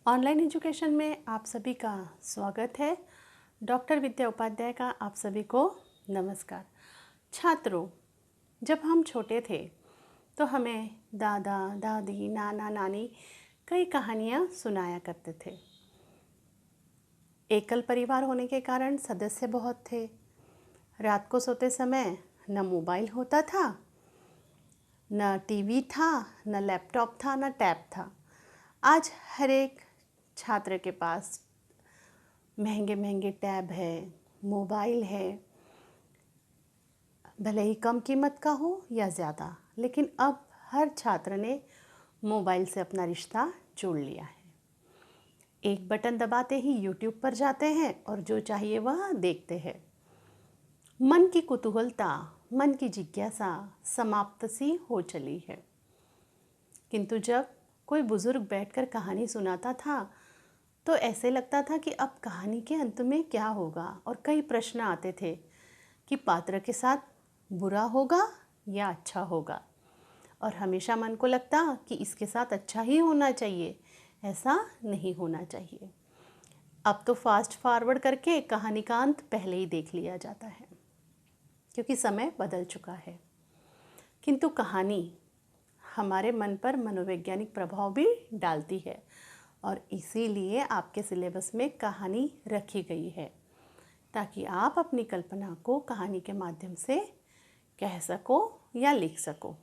Online education में आप सभी का स्वागत है। डॉक्टर विद्या उपाध्याय का आप सभी को नमस्कार। छात्रों, जब हम छोटे थे तो हमें दादा दादी नाना नानी कई कहानियाँ सुनाया करते थे। एकल परिवार होने के कारण सदस्य बहुत थे। रात को सोते समय न मोबाइल होता था, न टीवी था, न लैपटॉप था, न टैब था। आज हर एक छात्र के पास महंगे महंगे टैब है, मोबाइल है, भले ही कम कीमत का हो या ज़्यादा, लेकिन अब हर छात्र ने मोबाइल से अपना रिश्ता जोड़ लिया है। एक बटन दबाते ही यूट्यूब पर जाते हैं और जो चाहिए वह देखते हैं। मन की कुतूहलता, मन की जिज्ञासा समाप्त सी हो चली है। किंतु जब कोई बुजुर्ग बैठकर कहानी सुनाता था तो ऐसे लगता था कि अब कहानी के अंत में क्या होगा, और कई प्रश्न आते थे कि पात्र के साथ बुरा होगा या अच्छा होगा, और हमेशा मन को लगता कि इसके साथ अच्छा ही होना चाहिए, ऐसा नहीं होना चाहिए। अब तो फास्ट फॉरवर्ड करके कहानी का अंत पहले ही देख लिया जाता है, क्योंकि समय बदल चुका है। किंतु कहानी हमारे मन पर मनोवैज्ञानिक प्रभाव भी डालती है, और इसीलिए आपके सिलेबस में कहानी रखी गई है, ताकि आप अपनी कल्पना को कहानी के माध्यम से कह सको या लिख सको।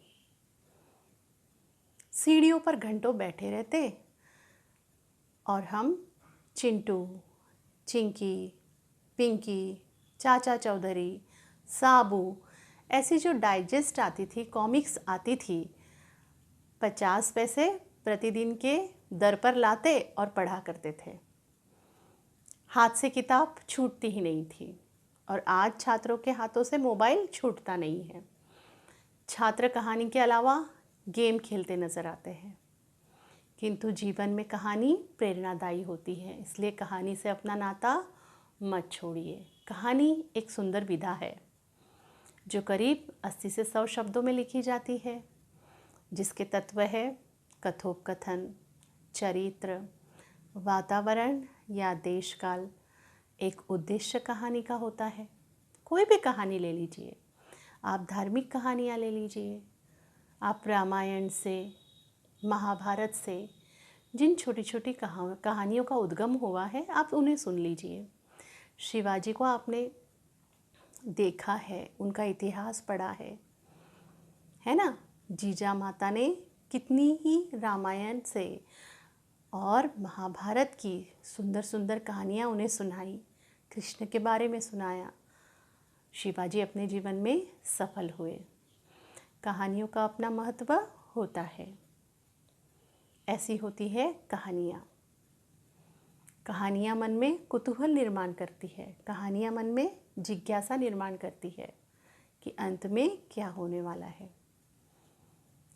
सीढ़ियों पर घंटों बैठे रहते और हम चिंटू, चिंकी, पिंकी, चाचा चौधरी, साबू, ऐसी जो डाइजेस्ट आती थी, कॉमिक्स आती थी, 50 पैसे प्रतिदिन के दर पर लाते और पढ़ा करते थे। हाथ से किताब छूटती ही नहीं थी, और आज छात्रों के हाथों से मोबाइल छूटता नहीं है। छात्र कहानी के अलावा गेम खेलते नजर आते हैं, किंतु जीवन में कहानी प्रेरणादायी होती है, इसलिए कहानी से अपना नाता मत छोड़िए। कहानी एक सुंदर विधा है जो करीब 80 से 100 शब्दों में लिखी जाती है, जिसके तत्व है कथोपकथन, चरित्र, वातावरण या देशकाल। एक उद्देश्य कहानी का होता है। कोई भी कहानी ले लीजिए, आप धार्मिक कहानियाँ ले लीजिए, आप रामायण से, महाभारत से जिन छोटी छोटी कहानियों का उद्गम हुआ है, आप उन्हें सुन लीजिए। शिवाजी को आपने देखा है, उनका इतिहास पढ़ा है ना। जीजा माता ने कितनी ही रामायण से और महाभारत की सुंदर सुंदर कहानियाँ उन्हें सुनाई, कृष्ण के बारे में सुनाया। शिवाजी अपने जीवन में सफल हुए। कहानियों का अपना महत्व होता है। ऐसी होती है कहानियाँ। कहानियाँ मन में कुतूहल निर्माण करती है, कहानियाँ मन में जिज्ञासा निर्माण करती है कि अंत में क्या होने वाला है।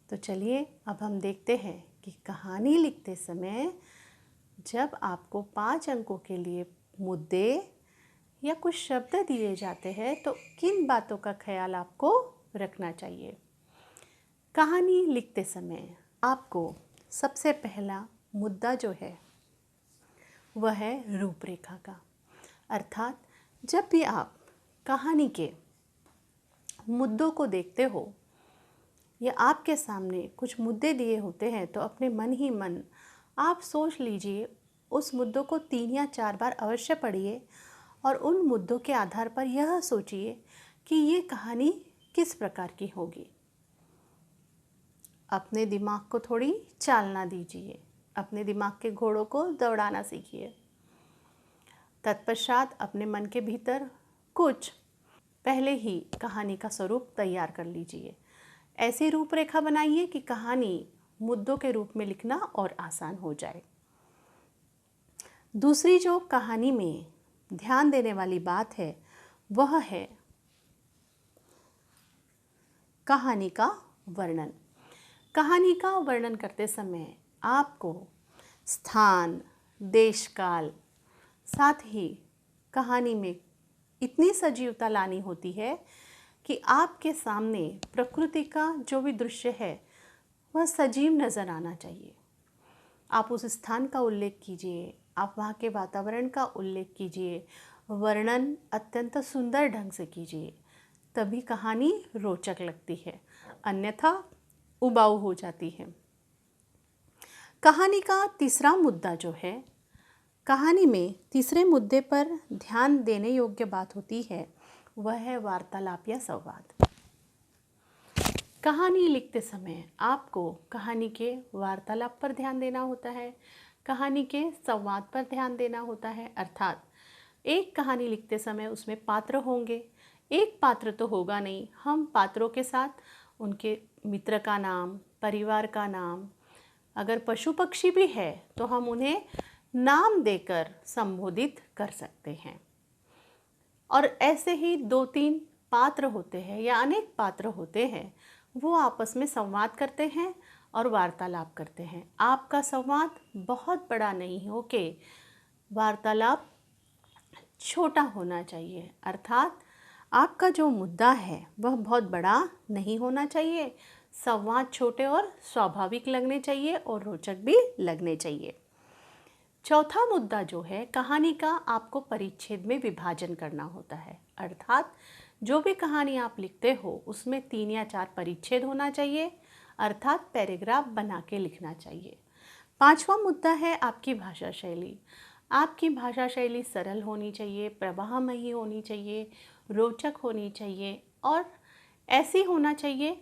तो चलिए अब हम देखते हैं कि कहानी लिखते समय जब आपको 5 अंकों के लिए मुद्दे या कुछ शब्द दिए जाते हैं तो किन बातों का ख्याल आपको रखना चाहिए। कहानी लिखते समय आपको सबसे पहला मुद्दा जो है वह है रूपरेखा का। अर्थात जब भी आप कहानी के मुद्दों को देखते हो या आपके सामने कुछ मुद्दे दिए होते हैं, तो अपने मन ही मन आप सोच लीजिए, उस मुद्दों को 3 या 4 बार अवश्य पढ़िए और उन मुद्दों के आधार पर यह सोचिए कि ये कहानी किस प्रकार की होगी। अपने दिमाग को थोड़ी चालना दीजिए, अपने दिमाग के घोड़ों को दौड़ाना सीखिए। तत्पश्चात अपने मन के भीतर कुछ पहले ही कहानी का स्वरूप तैयार कर लीजिए। ऐसी रूपरेखा बनाइए कि कहानी मुद्दों के रूप में लिखना और आसान हो जाए। दूसरी जो कहानी में ध्यान देने वाली बात है वह है कहानी का वर्णन। कहानी का वर्णन करते समय आपको स्थान, देशकाल, साथ ही कहानी में इतनी सजीवता लानी होती है कि आपके सामने प्रकृति का जो भी दृश्य है वह सजीव नज़र आना चाहिए। आप उस स्थान का उल्लेख कीजिए, आप वहाँ के वातावरण का उल्लेख कीजिए, वर्णन अत्यंत सुंदर ढंग से कीजिए, तभी कहानी रोचक लगती है, अन्यथा उबाऊ हो जाती है। कहानी का तीसरा मुद्दा जो है, कहानी में तीसरे मुद्दे पर ध्यान देने योग्य बात होती है, वह है वार्तालाप या संवाद। कहानी लिखते समय आपको कहानी के वार्तालाप पर ध्यान देना होता है, कहानी के संवाद पर ध्यान देना होता है। अर्थात एक कहानी लिखते समय उसमें पात्र होंगे, एक पात्र तो होगा नहीं, हम पात्रों के साथ उनके मित्र का नाम, परिवार का नाम, अगर पशु पक्षी भी है तो हम उन्हें नाम देकर संबोधित कर सकते हैं। और ऐसे ही 2-3 पात्र होते हैं या अनेक पात्र होते हैं, वो आपस में संवाद करते हैं और वार्तालाप करते हैं। आपका संवाद बहुत बड़ा नहीं हो के वार्तालाप छोटा होना चाहिए, अर्थात आपका जो मुद्दा है वह बहुत बड़ा नहीं होना चाहिए, संवाद छोटे और स्वाभाविक लगने चाहिए और रोचक भी लगने चाहिए। चौथा मुद्दा जो है, कहानी का आपको परिच्छेद में विभाजन करना होता है, अर्थात जो भी कहानी आप लिखते हो उसमें 3 या 4 परिच्छेद होना चाहिए, अर्थात पैराग्राफ बना के लिखना चाहिए। पांचवा मुद्दा है आपकी भाषा शैली। आपकी भाषा शैली सरल होनी चाहिए, प्रवाहमयी होनी चाहिए, रोचक होनी चाहिए और ऐसी होना चाहिए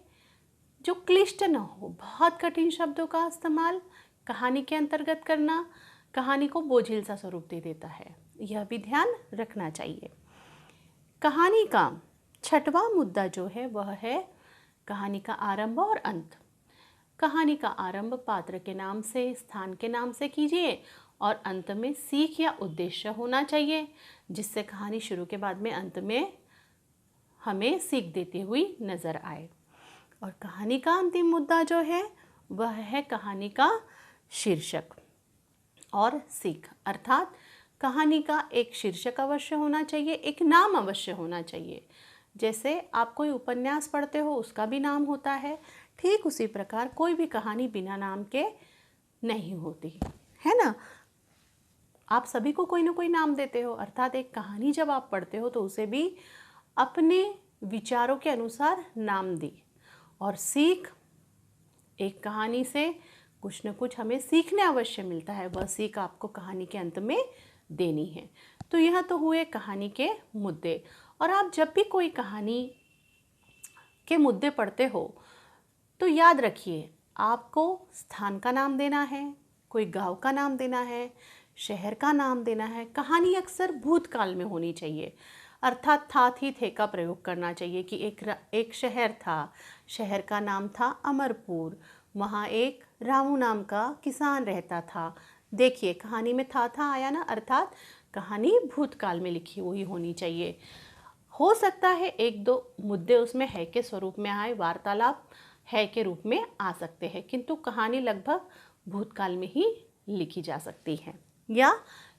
जो क्लिष्ट न हो। बहुत कठिन शब्दों का इस्तेमाल कहानी के अंतर्गत करना कहानी को बोझिल सा स्वरूप दे देता है, यह भी ध्यान रखना चाहिए। कहानी का छठवां मुद्दा जो है वह है कहानी का आरंभ और अंत। कहानी का आरंभ पात्र के नाम से, स्थान के नाम से कीजिए और अंत में सीख या उद्देश्य होना चाहिए, जिससे कहानी शुरू के बाद में अंत में हमें सीख देती हुई नज़र आए। और कहानी का अंतिम मुद्दा जो है वह है कहानी का शीर्षक और सीख, अर्थात कहानी का एक शीर्षक अवश्य होना चाहिए, एक नाम अवश्य होना चाहिए। जैसे आप कोई उपन्यास पढ़ते हो उसका भी नाम होता है, ठीक उसी प्रकार कोई भी कहानी बिना नाम के नहीं होती है ना। आप सभी को कोई ना कोई नाम देते हो, अर्थात एक कहानी जब आप पढ़ते हो तो उसे भी अपने विचारों के अनुसार नाम दी। और सीख, एक कहानी से कुछ न कुछ हमें सीखने अवश्य मिलता है, वह सीख आपको कहानी के अंत में देनी है। तो यह तो हुए कहानी के मुद्दे। और आप जब भी कोई कहानी के मुद्दे पढ़ते हो तो याद रखिए, आपको स्थान का नाम देना है, कोई गांव का नाम देना है, शहर का नाम देना है। कहानी अक्सर भूतकाल में होनी चाहिए, अर्थात था थी थे का प्रयोग करना चाहिए कि एक शहर था, शहर का नाम था अमरपुर, वहाँ एक रामू नाम का किसान रहता था। देखिए कहानी में था आया ना, अर्थात कहानी भूतकाल में लिखी हुई होनी चाहिए। हो सकता है 1-2 मुद्दे उसमें है के स्वरूप में आए, वार्तालाप है के रूप में आ सकते हैं, किंतु कहानी लगभग भूतकाल में ही लिखी जा सकती है या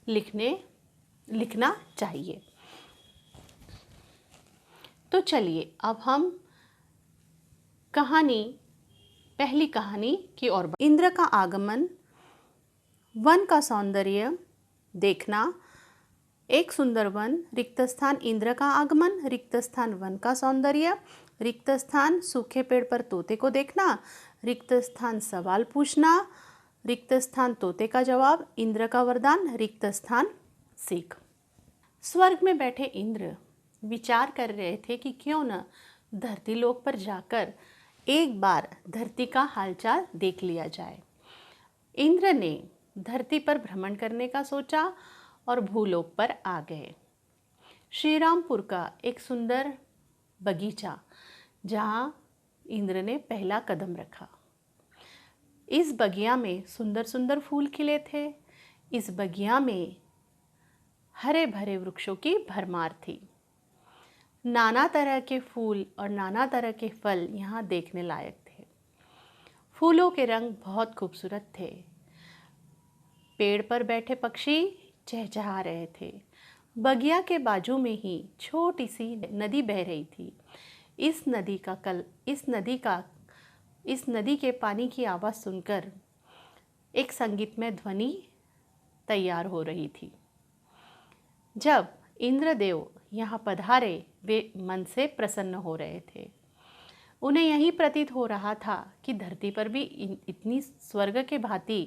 लिखना चाहिए। तो चलिए अब हम पहली कहानी की ओर बढ़ते हैं। इंद्र का आगमन, वन का सौंदर्य देखना, एक सुंदर वन, रिक्त स्थान इंद्र का आगमन, रिक्त स्थान वन का सौंदर्य, रिक्त स्थान सूखे पेड़ पर तोते को देखना, रिक्त स्थान सवाल पूछना, रिक्त स्थान तोते का जवाब, इंद्र का वरदान, रिक्त स्थान सीख। स्वर्ग में बैठे इंद्र विचार कर रहे थे कि क्यों न धरती लोक पर जाकर एक बार धरती का हालचाल देख लिया जाए। इंद्र ने धरती पर भ्रमण करने का सोचा और भूलोक पर आ गए। श्रीरामपुर का एक सुंदर बगीचा, जहाँ इंद्र ने पहला कदम रखा। इस बगिया में सुंदर सुंदर फूल खिले थे। इस बगिया में हरे भरे वृक्षों की भरमार थी। नाना तरह के फूल और नाना तरह के फल यहाँ देखने लायक थे। फूलों के रंग बहुत खूबसूरत थे। पेड़ पर बैठे पक्षी चहचहा रहे थे। बगिया के बाजू में ही छोटी सी नदी बह रही थी। इस नदी के पानी की आवाज़ सुनकर एक संगीतमय ध्वनि तैयार हो रही थी। जब इंद्रदेव यहाँ पधारे वे मन से प्रसन्न हो रहे थे। उन्हें यही प्रतीत हो रहा था कि धरती पर भी इतनी स्वर्ग के भांति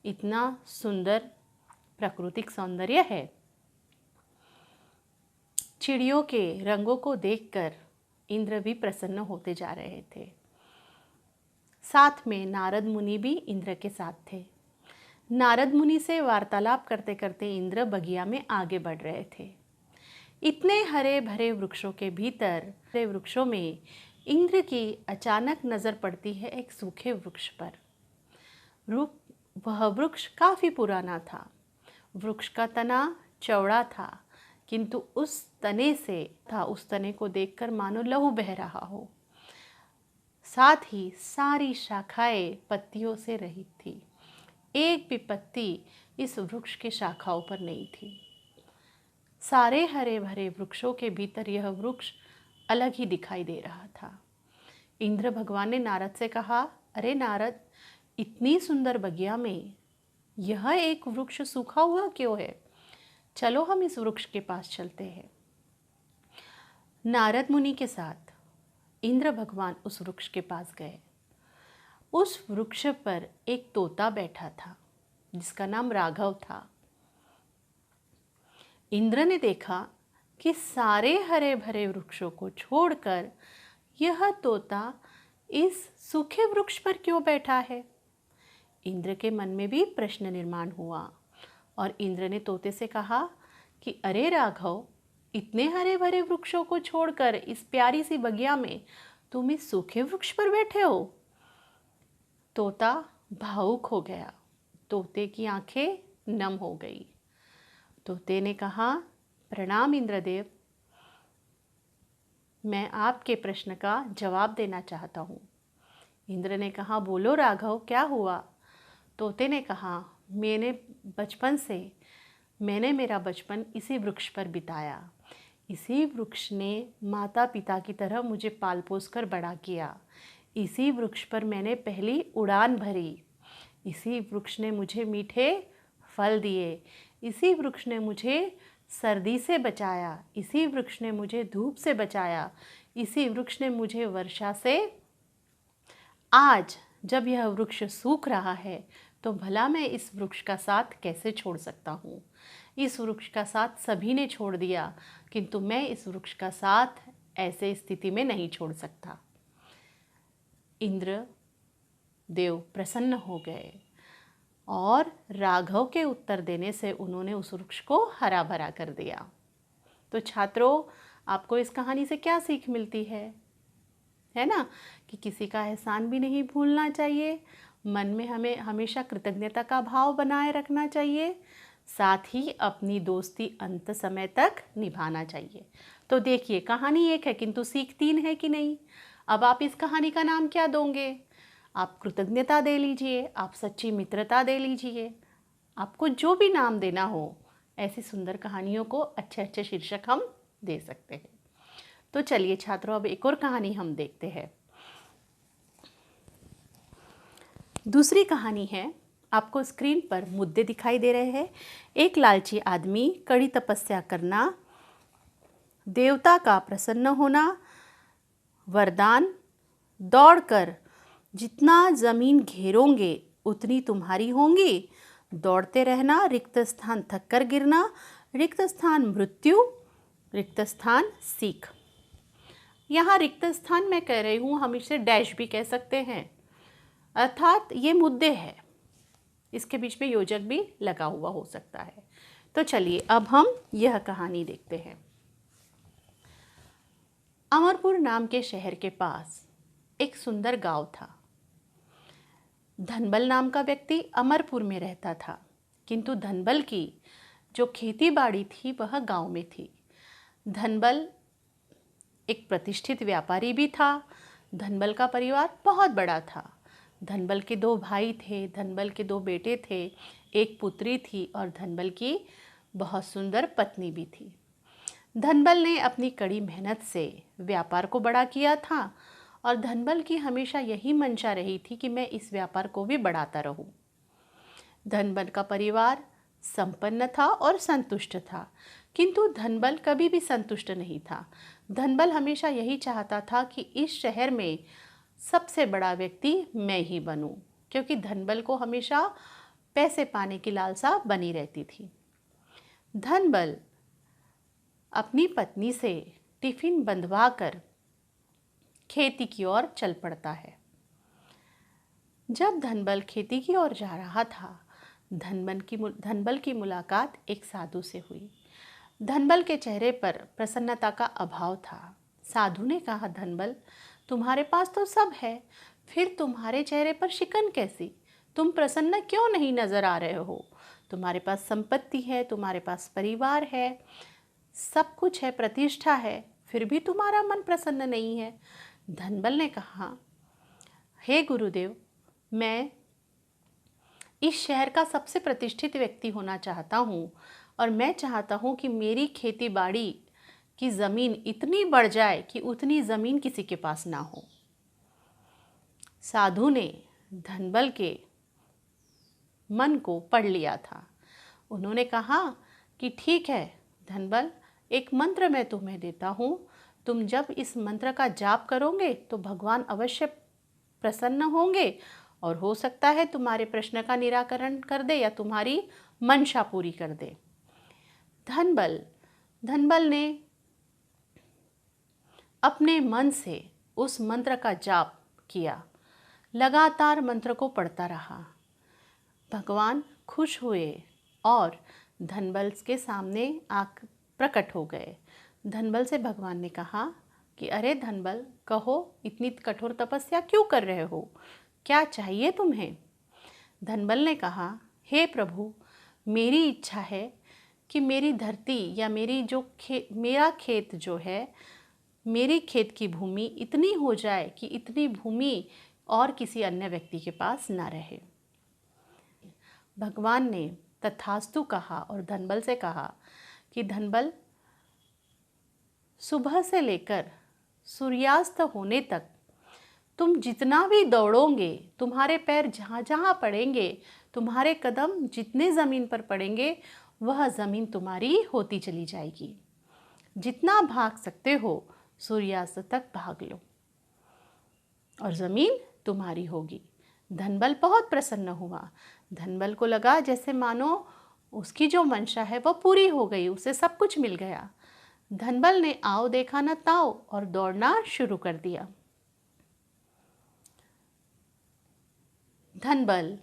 इतना सुंदर प्राकृतिक सौंदर्य है। चिड़ियों के रंगों को देखकर इंद्र भी प्रसन्न होते जा रहे थे। साथ में नारद मुनि भी इंद्र के साथ थे। नारद मुनि से वार्तालाप करते करते इंद्र बगिया में आगे बढ़ रहे थे। इतने हरे भरे वृक्षों के भीतर वृक्षों में इंद्र की अचानक नज़र पड़ती है एक सूखे वृक्ष पर। वह वृक्ष काफ़ी पुराना था। वृक्ष का तना चौड़ा था, किंतु उस तने को देखकर मानो लहू बह रहा हो। साथ ही सारी शाखाएं पत्तियों से रहित थी। एक भी पत्ती इस वृक्ष के शाखाओं पर नहीं थी। सारे हरे भरे वृक्षों के भीतर यह वृक्ष अलग ही दिखाई दे रहा था। इंद्र भगवान ने नारद से कहा, अरे नारद, इतनी सुंदर बगिया में यह एक वृक्ष सूखा हुआ क्यों है? चलो हम इस वृक्ष के पास चलते हैं। नारद मुनि के साथ इंद्र भगवान उस वृक्ष के पास गए। उस वृक्ष पर एक तोता बैठा था जिसका नाम राघव था। इंद्र ने देखा कि सारे हरे भरे वृक्षों को छोड़कर यह तोता इस सूखे वृक्ष पर क्यों बैठा है? इंद्र के मन में भी प्रश्न निर्माण हुआ और इंद्र ने तोते से कहा कि अरे राघव, इतने हरे भरे वृक्षों को छोड़कर इस प्यारी सी बगिया में तुम इस सूखे वृक्ष पर बैठे हो। तोता भावुक हो गया। तोते की आंखें नम हो गई। तोते ने कहा, प्रणाम इंद्रदेव, मैं आपके प्रश्न का जवाब देना चाहता हूँ। इंद्र ने कहा, बोलो राघव, क्या हुआ? तोते ने कहा, मैंने मेरा बचपन इसी वृक्ष पर बिताया। इसी वृक्ष ने माता पिता की तरह मुझे पाल पोस कर बड़ा किया। इसी वृक्ष पर मैंने पहली उड़ान भरी। इसी वृक्ष ने मुझे मीठे फल दिए। इसी वृक्ष ने मुझे सर्दी से बचाया। इसी वृक्ष ने मुझे धूप से बचाया। इसी वृक्ष ने मुझे वर्षा से। आज जब यह वृक्ष सूख रहा है तो भला मैं इस वृक्ष का साथ कैसे छोड़ सकता हूँ? इस वृक्ष का साथ सभी ने छोड़ दिया, किंतु मैं इस वृक्ष का साथ ऐसे स्थिति में नहीं छोड़ सकता। इंद्र देव प्रसन्न हो गए और राघव के उत्तर देने से उन्होंने उस वृक्ष को हरा भरा कर दिया। तो छात्रों, आपको इस कहानी से क्या सीख मिलती है ना, कि किसी का एहसान भी नहीं भूलना चाहिए। मन में हमें हमेशा कृतज्ञता का भाव बनाए रखना चाहिए। साथ ही अपनी दोस्ती अंत समय तक निभाना चाहिए। तो देखिए, कहानी एक है किंतु सीख 3 है कि नहीं? अब आप इस कहानी का नाम क्या दोगे? आप कृतज्ञता दे लीजिए, आप सच्ची मित्रता दे लीजिए, आपको जो भी नाम देना हो। ऐसी सुंदर कहानियों को अच्छे अच्छे शीर्षक हम दे सकते हैं। तो चलिए छात्रों, अब एक और कहानी हम देखते हैं। दूसरी कहानी है, आपको स्क्रीन पर मुद्दे दिखाई दे रहे हैं। एक लालची आदमी, कड़ी तपस्या करना, देवता का प्रसन्न होना, वरदान, दौड़कर जितना ज़मीन घेरोगे उतनी तुम्हारी होंगी, दौड़ते रहना, रिक्त स्थान थक कर गिरना, रिक्त स्थान मृत्यु, रिक्त स्थान सीख। यहाँ रिक्त स्थान मैं कह रही हूँ, हम इसे डैश भी कह सकते हैं, अर्थात ये मुद्दे हैं, इसके बीच में योजक भी लगा हुआ हो सकता है। तो चलिए अब हम यह कहानी देखते हैं। अमरपुर नाम के शहर के पास एक सुंदर गांव था। धनबल नाम का व्यक्ति अमरपुर में रहता था, किंतु धनबल की जो खेती बाड़ी थी वह गांव में थी। धनबल एक प्रतिष्ठित व्यापारी भी था। धनबल का परिवार बहुत बड़ा था। धनबल के 2 भाई थे, धनबल के 2 बेटे थे, एक पुत्री थी और धनबल की बहुत सुंदर पत्नी भी थी। धनबल ने अपनी कड़ी मेहनत से व्यापार को बड़ा किया था और धनबल की हमेशा यही मंशा रही थी कि मैं इस व्यापार को भी बढ़ाता रहूं। धनबल का परिवार संपन्न था और संतुष्ट था, किंतु धनबल कभी भी संतुष्ट नहीं था। धनबल हमेशा यही चाहता था कि इस शहर में सबसे बड़ा व्यक्ति मैं ही बनूं, क्योंकि धनबल को हमेशा पैसे पाने की लालसा बनी रहती थी। धनबल अपनी पत्नी से टिफिन बंधवा कर खेती की ओर चल पड़ता है। जब धनबल खेती की ओर जा रहा था, धनबल की मुलाकात एक साधु से हुई। धनबल के चेहरे पर प्रसन्नता का अभाव था। साधु ने कहा, धनबल, तुम्हारे पास तो सब है, फिर तुम्हारे चेहरे पर शिकन कैसी? तुम प्रसन्न क्यों नहीं नजर आ रहे हो? तुम्हारे पास संपत्ति है, तुम्हारे पास परिवार है, सब कुछ है, प्रतिष्ठा है, फिर भी तुम्हारा मन प्रसन्न नहीं है। धनबल ने कहा, हे गुरुदेव, मैं इस शहर का सबसे प्रतिष्ठित व्यक्ति होना चाहता हूँ और मैं चाहता हूँ कि मेरी खेती बाड़ी की ज़मीन इतनी बढ़ जाए कि उतनी ज़मीन किसी के पास ना हो। साधु ने धनबल के मन को पढ़ लिया था। उन्होंने कहा कि ठीक है धनबल, एक मंत्र मैं तुम्हें देता हूँ, तुम जब इस मंत्र का जाप करोगे तो भगवान अवश्य प्रसन्न होंगे और हो सकता है तुम्हारे प्रश्न का निराकरण कर दे या तुम्हारी मंशा पूरी कर दे। धनबल ने अपने मन से उस मंत्र का जाप किया, लगातार मंत्र को पढ़ता रहा। भगवान खुश हुए और धनबल के सामने आकर प्रकट हो गए। धनबल से भगवान ने कहा कि अरे धनबल, कहो इतनी कठोर तपस्या क्यों कर रहे हो, क्या चाहिए तुम्हें? धनबल ने कहा, हे प्रभु, मेरी इच्छा है कि मेरी धरती या मेरा खेत जो है, मेरी खेत की भूमि इतनी हो जाए कि इतनी भूमि और किसी अन्य व्यक्ति के पास ना रहे। भगवान ने तथास्तु कहा और धनबल से कहा कि धनबल, सुबह से लेकर सूर्यास्त होने तक तुम जितना भी दौड़ोगे, तुम्हारे पैर जहाँ जहाँ पड़ेंगे, तुम्हारे कदम जितने ज़मीन पर पड़ेंगे, वह ज़मीन तुम्हारी होती चली जाएगी। जितना भाग सकते हो सूर्यास्त तक भाग लो और ज़मीन तुम्हारी होगी। धनबल बहुत प्रसन्न हुआ। धनबल को लगा जैसे मानो उसकी जो मंशा है वह पूरी हो गई, उसे सब कुछ मिल गया। धनबल ने आओ देखा न ताओ और दौड़ना शुरू कर दिया। धनबल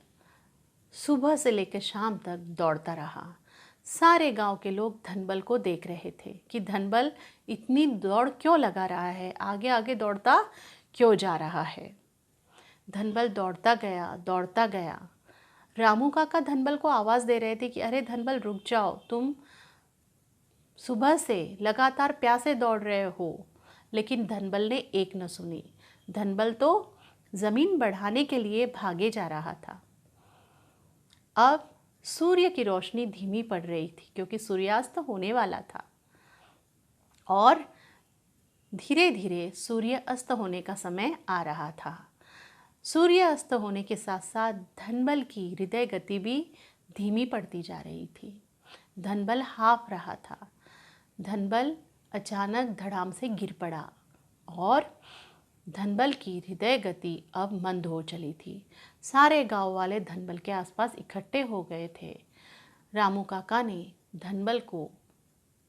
सुबह से लेकर शाम तक दौड़ता रहा। सारे गांव के लोग धनबल को देख रहे थे कि धनबल इतनी दौड़ क्यों लगा रहा है, आगे आगे दौड़ता क्यों जा रहा है। धनबल दौड़ता गया। रामू काका धनबल को आवाज़ दे रहे थे कि अरे धनबल, रुक जाओ, तुम सुबह से लगातार प्यासे दौड़ रहे हो। लेकिन धनबल ने एक न सुनी। धनबल तो ज़मीन बढ़ाने के लिए भागे जा रहा था। अब सूर्य की रोशनी धीमी पड़ रही थी क्योंकि सूर्यास्त होने वाला था और धीरे धीरे सूर्य अस्त होने का समय आ रहा था। सूर्य अस्त होने के साथ साथ धनबल की हृदय गति भी धीमी पड़ती जा रही थी। धनबल हाँफ रहा था। धनबल अचानक धड़ाम से गिर पड़ा और धनबल की हृदय गति अब मंद हो चली थी। सारे गांव वाले धनबल के आसपास इकट्ठे हो गए थे। रामू काका ने धनबल को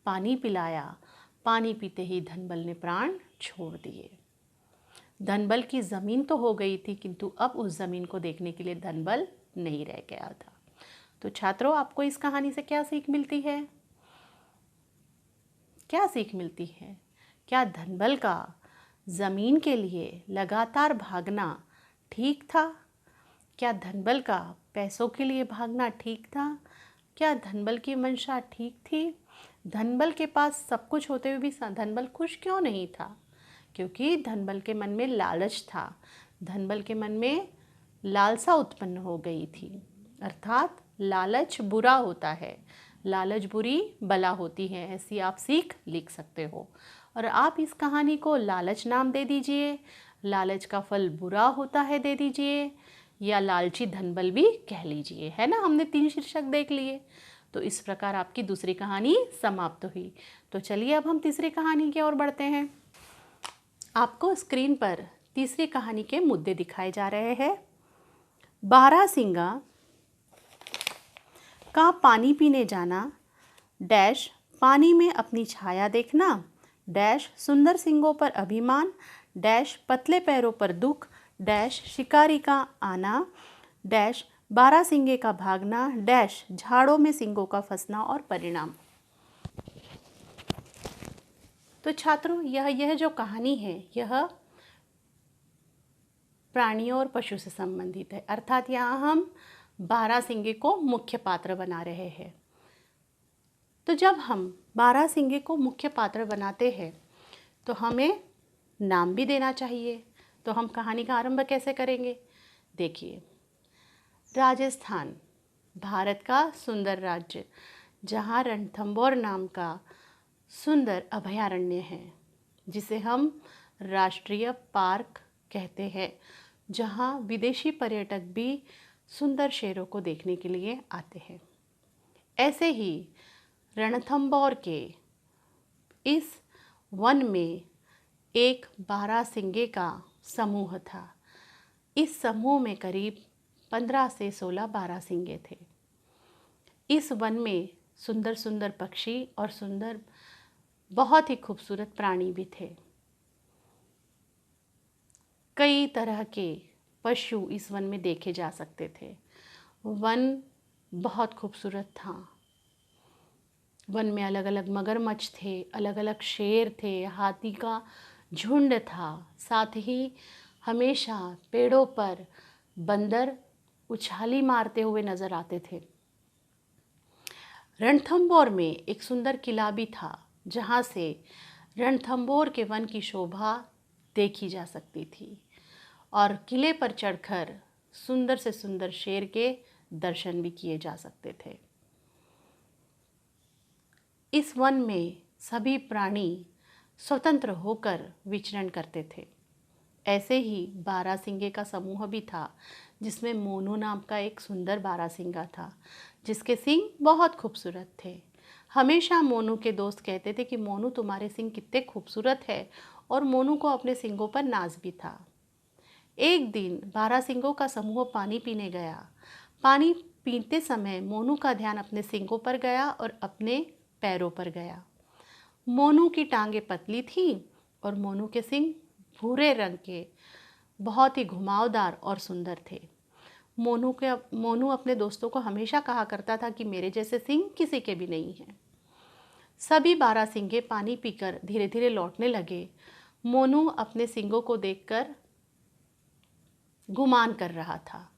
पानी पिलाया। पानी पीते ही धनबल ने प्राण छोड़ दिए। धनबल की ज़मीन तो हो गई थी, किंतु अब उस ज़मीन को देखने के लिए धनबल नहीं रह गया था। तो छात्रों, आपको इस कहानी से क्या सीख मिलती है? क्या सीख मिलती है? क्या धनबल का ज़मीन के लिए लगातार भागना ठीक था? क्या धनबल का पैसों के लिए भागना ठीक था? क्या धनबल की मंशा ठीक थी? धनबल के पास सब कुछ होते हुए भी धनबल खुश क्यों नहीं था? क्योंकि धनबल के मन में लालच था। धनबल के मन में लालसा उत्पन्न हो गई थी। अर्थात लालच बुरा होता है, लालच बुरी बला होती है, ऐसी आप सीख लिख सकते हो। और आप इस कहानी को लालच नाम दे दीजिए। लालच का फल बुरा होता है दे दीजिए। या लालची धनबल भी कह लीजिए, है ना। हमने 3 शीर्षक देख लिए। तो इस प्रकार आपकी दूसरी कहानी समाप्त हुई। तो चलिए अब हम तीसरी कहानी की ओर बढ़ते हैं। आपको स्क्रीन पर तीसरी कहानी के मुद्दे दिखाए जा रहे हैं। बारहसिंगा का पानी पीने जाना, डैश पानी में अपनी छाया देखना, डैश सुंदर सींगों पर अभिमान, डैश पतले पैरों पर दुख, डैश शिकारी का आना, डैश बारहसिंगे का भागना, डैश झाड़ों में सींगों का फंसना और परिणाम। तो छात्रों, यह जो कहानी है यह प्राणियों और पशु से संबंधित है, अर्थात यहाँ हम बारहसिंगे को मुख्य पात्र बना रहे हैं। तो जब हम बारहसिंगे को मुख्य पात्र बनाते हैं तो हमें नाम भी देना चाहिए। तो हम कहानी का आरंभ कैसे करेंगे? देखिए, राजस्थान भारत का सुंदर राज्य, जहाँ रणथंभौर नाम का सुंदर अभयारण्य है, जिसे हम राष्ट्रीय पार्क कहते हैं, जहाँ विदेशी पर्यटक भी सुंदर शेरों को देखने के लिए आते हैं। ऐसे ही रणथंभौर के इस वन में एक बारहसिंगे का समूह था। इस समूह में करीब 15 से 16 बारहसिंगे थे। इस वन में सुंदर सुंदर पक्षी और सुंदर बहुत ही खूबसूरत प्राणी भी थे। कई तरह के पशु इस वन में देखे जा सकते थे। वन बहुत खूबसूरत था। वन में अलग अलग मगरमच्छ थे, अलग अलग शेर थे, हाथी का झुंड था। साथ ही हमेशा पेड़ों पर बंदर उछाली मारते हुए नजर आते थे। रणथंभौर में एक सुंदर किला भी था, जहाँ से रणथंभौर के वन की शोभा देखी जा सकती थी और किले पर चढ़कर सुंदर से सुंदर शेर के दर्शन भी किए जा सकते थे। इस वन में सभी प्राणी स्वतंत्र होकर विचरण करते थे। ऐसे ही बारहसिंगे का समूह भी था, जिसमें मोनू नाम का एक सुंदर बारहसिंगा था, जिसके सींग बहुत खूबसूरत थे। हमेशा मोनू के दोस्त कहते थे कि मोनू तुम्हारे सींग कितने खूबसूरत है, और मोनू को अपने सींगों पर नाज भी था। एक दिन बारहसिंगों का समूह पानी पीने गया। पानी पीते समय मोनू का ध्यान अपने सींगों पर गया और अपने पैरों पर गया। मोनू की टांगें पतली थीं और मोनू के सींग भूरे रंग के बहुत ही घुमावदार और सुंदर थे। मोनू अपने दोस्तों को हमेशा कहा करता था कि मेरे जैसे सींग किसी के भी नहीं हैं। सभी बारहसिंगे पानी पीकर धीरे धीरे लौटने लगे। मोनू अपने सींगों को देखकर गुमान कर रहा था।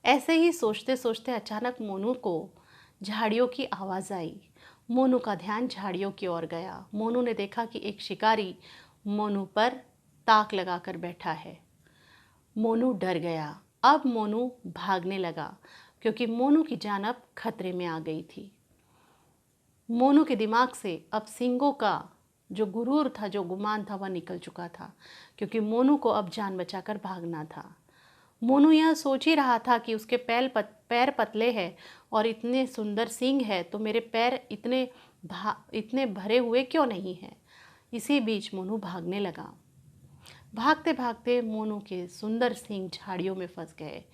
ऐसे ही सोचते सोचते अचानक मोनू को झाड़ियों की आवाज़ आई। मोनू का ध्यान झाड़ियों की ओर गया। मोनू ने देखा कि एक शिकारी मोनू पर ताक लगाकर बैठा है। मोनू डर गया। अब मोनू भागने लगा, क्योंकि मोनू की जान अब खतरे में आ गई थी। मोनू के दिमाग से अब सींगों का जो गुरूर था, जो गुमान था, वह निकल चुका था, क्योंकि मोनू को अब जान बचाकर भागना था। मोनू यह सोच ही रहा था कि उसके पैर पतले हैं और इतने सुंदर सींग है, तो मेरे पैर इतने भरे हुए क्यों नहीं हैं। इसी बीच मोनू भागने लगा। भागते भागते मोनू के सुंदर सींग झाड़ियों में फंस गए।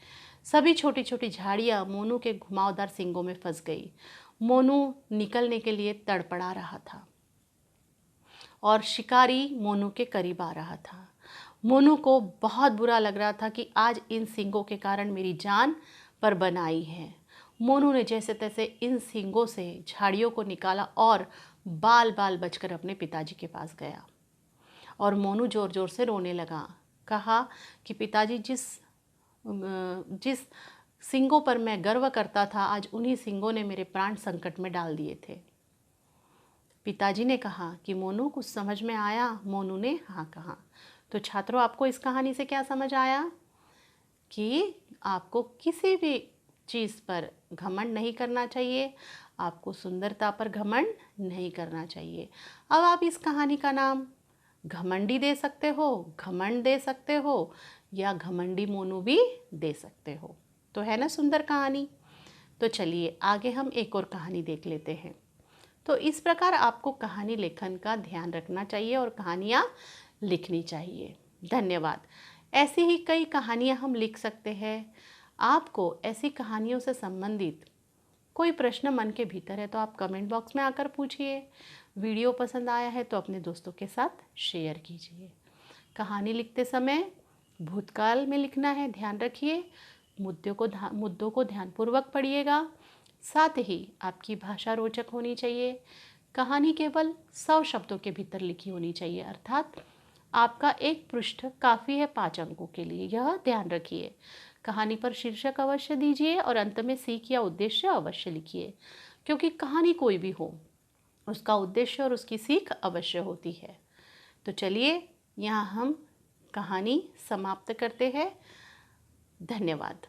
सभी छोटी छोटी झाड़ियाँ मोनू के घुमावदार सींगों में फंस गई। मोनू निकलने के लिए तड़पड़ा रहा था और शिकारी मोनू के करीब आ रहा था। मोनू को बहुत बुरा लग रहा था कि आज इन सींगों के कारण मेरी जान पर बन आई है। मोनू ने जैसे तैसे इन सींगों से झाड़ियों को निकाला और बाल बाल बचकर अपने पिताजी के पास गया। और मोनू ज़ोर ज़ोर से रोने लगा। कहा कि पिताजी, जिस सींगों पर मैं गर्व करता था, आज उन्हीं सींगों ने मेरे प्राण संकट में डाल दिए थे। पिताजी ने कहा कि मोनू, कुछ समझ में आया? मोनू ने हाँ कहा। तो छात्रों, आपको इस कहानी से क्या समझ आया? कि आपको किसी भी चीज़ पर घमंड नहीं करना चाहिए, आपको सुंदरता पर घमंड नहीं करना चाहिए। अब आप इस कहानी का नाम घमंडी दे सकते हो, घमंड दे सकते हो, या घमंडी मोनू भी दे सकते हो। तो है ना सुंदर कहानी। तो चलिए आगे हम एक और कहानी देख लेते हैं। तो इस प्रकार आपको कहानी लेखन का ध्यान रखना चाहिए और कहानियाँ लिखनी चाहिए। धन्यवाद। ऐसी ही कई कहानियाँ हम लिख सकते हैं। आपको ऐसी कहानियों से संबंधित कोई प्रश्न मन के भीतर है तो आप कमेंट बॉक्स में आकर पूछिए। वीडियो पसंद आया है तो अपने दोस्तों के साथ शेयर कीजिए। कहानी लिखते समय भूतकाल में लिखना है, ध्यान रखिए। मुद्दों को ध्यानपूर्वक पढ़िएगा। साथ ही आपकी भाषा रोचक होनी चाहिए। कहानी केवल 100 शब्दों के भीतर लिखी होनी चाहिए, अर्थात आपका एक पृष्ठ काफ़ी है 5 अंकों के लिए, यह ध्यान रखिए। कहानी पर शीर्षक अवश्य दीजिए और अंत में सीख या उद्देश्य अवश्य लिखिए, क्योंकि कहानी कोई भी हो उसका उद्देश्य और उसकी सीख अवश्य होती है। तो चलिए यहाँ हम कहानी समाप्त करते हैं। धन्यवाद।